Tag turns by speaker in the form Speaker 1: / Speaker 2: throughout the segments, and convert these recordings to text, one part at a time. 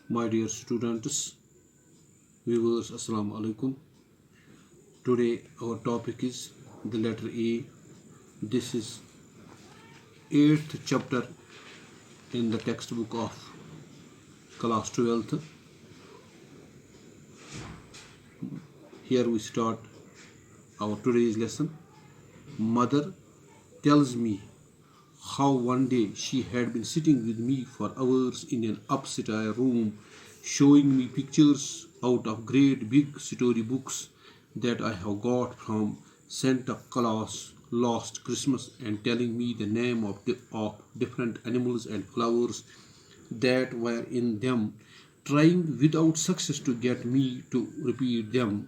Speaker 1: My dear students, viewers, Assalamu alaikum. Today our topic is the letter A. This is 8th chapter in the textbook of class 12th. Here we start our today's lesson. Mother tells me how one day she had been sitting with me for hours in an upstairs room, showing me pictures out of great big storybooks that I have got from Santa Claus last Christmas, and telling me the name of different animals and flowers that were in them, trying without success to get me to repeat them.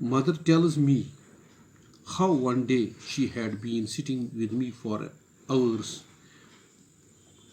Speaker 1: mother tells me how one day she had been sitting with me for hours.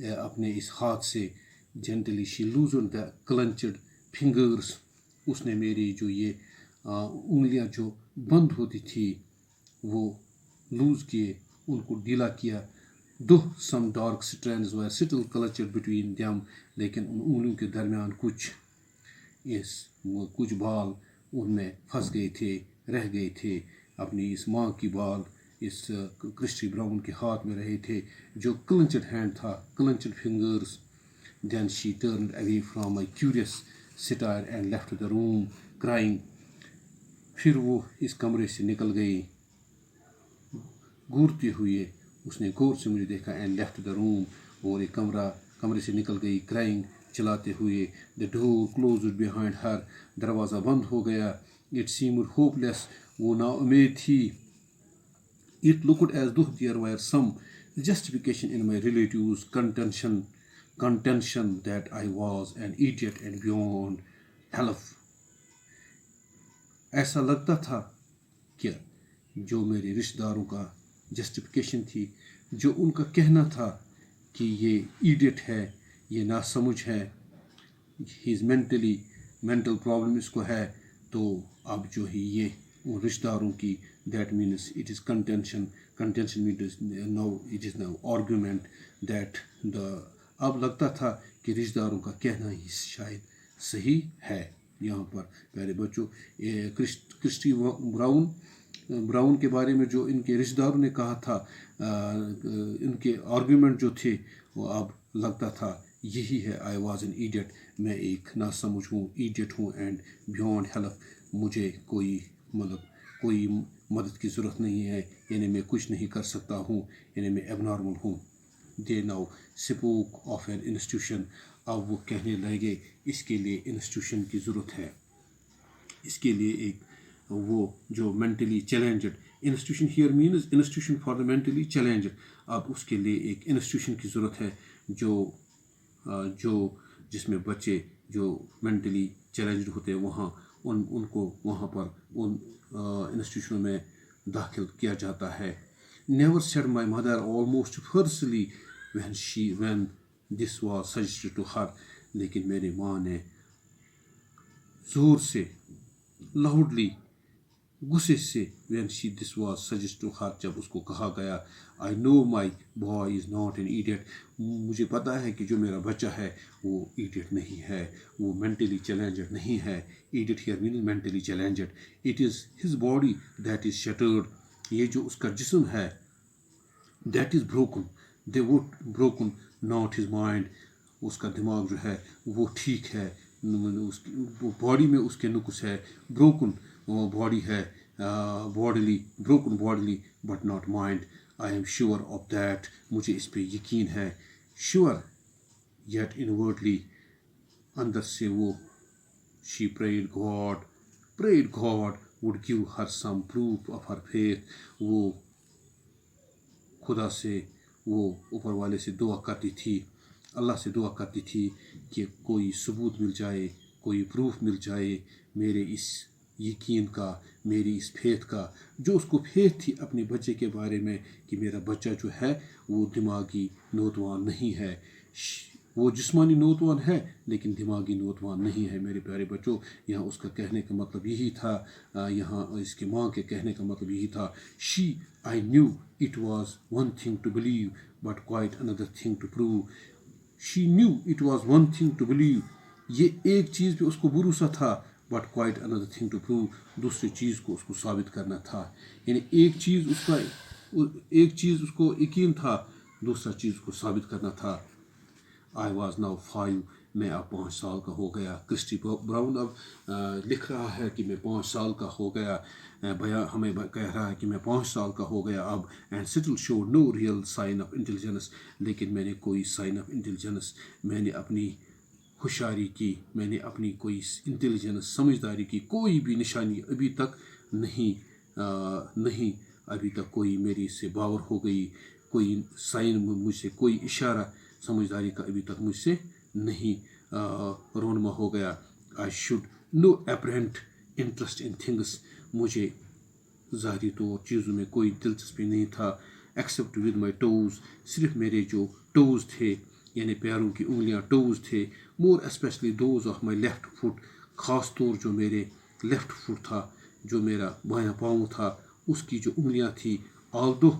Speaker 1: اپنے اس ہاتھ سے gently شی loosen دا کلنچڈ fingers, اس نے میری جو یہ انگلیاں جو بند ہوتی تھی وہ لوز کیے، ان کو ڈھیلا کیا. سم ڈارک اسٹرینڈز ویر اسٹل کلچڈ بٹوین دیم، لیکن ان انگلیوں کے درمیان کچھ بال ان میں پھنس گئے تھے، رہ گئے تھے. اپنی اس ماں کی بال اس کرسٹی براؤن کے ہاتھ میں رہے تھے جو کلنچڈ ہینڈ تھا، clenched fingers. Then she turned away from my curious stare and left the room crying. پھر وہ اس کمرے سے نکل گئی گھورتے ہوئے، اس نے غور سے مجھے دیکھا، اینڈ لیفٹ دا روم، اور ایک کمرے سے نکل گئی کرائنگ، چلاتے ہوئے. دا ڈور کلوزڈ بیہائنڈ ہر، دروازہ بند ہو گیا. اٹ سیمڈ ہوپ لیس، وہ نا امید تھی. It looked as though there were some justification in my relatives' contention that I was an idiot and beyond help. ایسا لگتا تھا کہ جو میرے رشتہ داروں کا جسٹیفیکیشن تھی، جو ان کا کہنا تھا کہ یہ ایڈیٹ ہے، یہ ناسمجھ ہے، ہیز مینٹل پرابلم اس کو ہے، تو اب جو ہے یہ ان رشتہ داروں کی that means it is contention means no it is no argument that the. اب لگتا تھا کہ رشتہ داروں کا کہنا ہی شاید صحیح ہے. یہاں پر پیارے بچوں کرسٹی براؤن کے بارے میں جو ان کے رشتہ داروں نے کہا تھا، ان کے آرگیومنٹ جو تھے، وہ اب لگتا تھا یہی ہے. آئی واز این ایڈیٹ، میں ایک ناسمجھ ہوں، ایڈیٹ ہوں، اینڈ بیونڈ ہیلپ، مجھے کوئی مدد کی ضرورت نہیں ہے، یعنی میں کچھ نہیں کر سکتا ہوں، یعنی میں ایب نارمل ہوں. They now spoke of an institution, اب وہ کہنے لگے اس کے لیے انسٹیٹیوشن کی ضرورت ہے، اس کے لیے ایک وہ جو mentally challenged institution here means institution for the mentally challenged, اب اس کے لیے ایک انسٹیٹیوشن کی ضرورت ہے جو جس میں بچے جو مینٹلی چیلنجڈ ہوتے ہیں وہاں ان کو وہاں پر ان انسٹیٹیوشنوں میں داخل کیا جاتا ہے. Never said my mother almost fiercely when this was suggested to her, لیکن میری ماں نے زور سے، لاؤڈلی، غصے سے، when this was suggest to her, جب اس کو کہا گیا، I know my boy is not an idiot, مجھے پتہ ہے کہ جو میرا بچہ ہے وہ ایڈیٹ نہیں ہے، وہ مینٹلی چیلنجڈ نہیں ہے. Idiot here means mentally challenged. It is his body that is shattered, یہ جو اس کا جسم ہے، دیٹ از بروکن، دے وہ بروکن، ناٹ ہز مائنڈ، اس کا دماغ جو ہے وہ ٹھیک ہے، باڈی میں اس کے نقص ہے، بروکن باڈی ہے، broken bodily but not mind. I am sure of that, مجھے اس پہ یقین ہے. شیور یٹ انورٹلی، اندر سے وہ she prayed God would give her some proof of her faith, وہ خدا سے، وہ اوپر والے سے دعا کرتی تھی، اللہ سے دعا کرتی تھی کہ کوئی ثبوت مل جائے، کوئی پروف مل جائے میرے اس یقین کا، میری اس فیتھ کا، جو اس کو فیتھ تھی اپنے بچے کے بارے میں کہ میرا بچہ جو ہے وہ دماغی نوتوان نہیں ہے. وہ جسمانی نوتوان ہے لیکن دماغی نوتوان نہیں ہے. میرے پیارے بچوں، یہاں اس کا کہنے کا مطلب یہی تھا، یہاں اس کے ماں کے کہنے کا مطلب یہی تھا. I knew it was one thing to believe but quite another thing to prove. She knew it was one thing to believe, یہ ایک چیز پہ اس کو بھروسہ تھا، but quite another thing to prove, دوسری چیز کو اس کو ثابت کرنا تھا. یعنی ایک چیز اس کو یقین تھا، دوسرا چیز کو ثابت کرنا تھا. آئی واز ناؤ 5، میں اب 5 سال کا ہو گیا. کرسٹی براؤن اب لکھ رہا ہے کہ میں 5 سال کا ہو گیا، ہمیں کہہ رہا ہے کہ میں 5 سال کا ہو گیا اب. And still show no real sign of intelligence, لیکن میں نے کوئی سائن آف انٹیلیجنس، میں نے اپنی ہوشیاری کی، میں نے اپنی کوئی انٹیلیجنس، سمجھداری کی کوئی بھی نشانی ابھی تک نہیں ابھی تک کوئی میری سے باور ہو گئی، کوئی سائن مجھ سے، کوئی اشارہ سمجھداری کا ابھی تک مجھ سے نہیں رونما ہو گیا. I showed no apparent interest in things, مجھے ظاہری طور چیزوں میں کوئی دلچسپی نہیں تھا. ایکسیپٹ ود مائی ٹوز، صرف میرے جو ٹوز تھے، یعنی پیروں کی انگلیاں ٹوز تھے. More especially those of my left foot, خاص طور جو میرے لیفٹ فٹ تھا, جو میرا بایاں پاؤں تھا, اس کی جو انگلیاں تھیں. although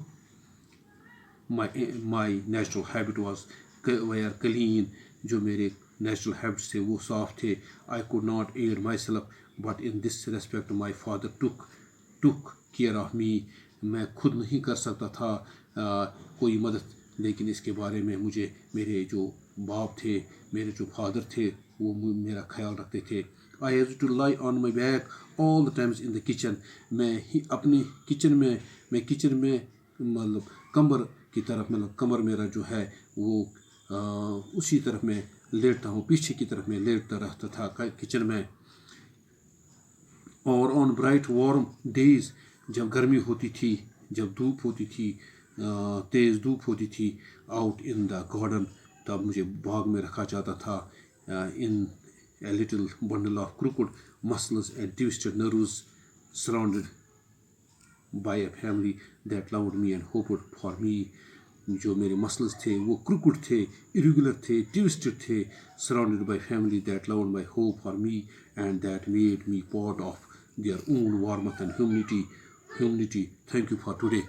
Speaker 1: my natural habit was were clean, جو میرے نیچرل ہیبٹس تھے وہ صاف تھے. I could not aid myself, but in this respect my father took care of me. میں خود نہیں کر سکتا تھا کوئی مدد, لیکن اس کے بارے میں مجھے میرے جو باپ تھے, میرے جو فادر تھے, وہ میرا خیال رکھتے تھے. I used to lie on my back all the times in the kitchen. میں اپنی کچن میں مطلب کمر کی طرف, مطلب کمر میرا جو ہے وہ اسی طرف میں لیٹتا ہوں, پیچھے کی طرف میں لیٹتا رہتا تھا کچن میں. اور آن برائٹ وارم ڈیز, جب گرمی ہوتی تھی, جب دھوپ ہوتی تھی, تیز دھوپ ہوتی تھی, آؤٹ ان دا گارڈن, تب مجھے باغ میں رکھا جاتا تھا. In a little bundle of crooked muscles and twisted nerves, surrounded by a family that loved me and hoped for me. جو میرے مسلز تھے وہ کروکڈ تھے, اریگولر تھے, ٹویسٹڈ تھے, surrounded by family that loved my hope for me and that made me part of their own warmth and humanity. Thank you for today.